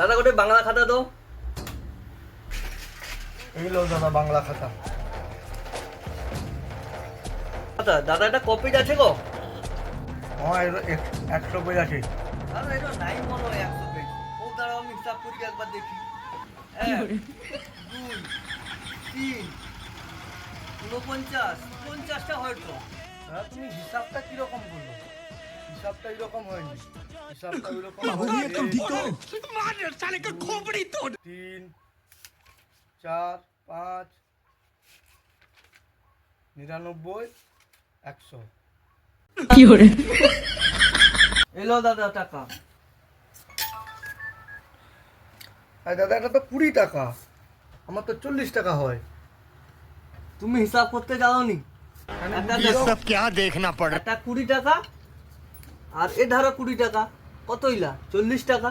দাদা গোটে বাংলা খাতা দাও। এই লো দাদা বাংলা খাতা। আচ্ছা দাদা এটা কপিজ আছে গো? হ্যাঁ 100 পেজ আছে। দাদা এটা নাই মনে হয় 100 পেজ। ও দাঁড়াও আমি হিসাব করি একবার দেখি। 1 2 3 49 50টা হয়তো। দাদা তুমি হিসাবটা কিরকম করলো? হিসাবটা এরকম হয়নি, হিসাবটা এরকম बाबू ये तुम ठीक हो? 3 4 5 99 100। এলো দাদা টাকা। আর দাদা এটা তো 20 টাকা, আমার তো 40 টাকা হয়। তুমি হিসাব করতে জানো নি? একটা ये দেখো, सब क्या देखना पड़ একটা 20 টাকা আর এ ধারা 20 টাকা, কত হইলা? 40 টাকা।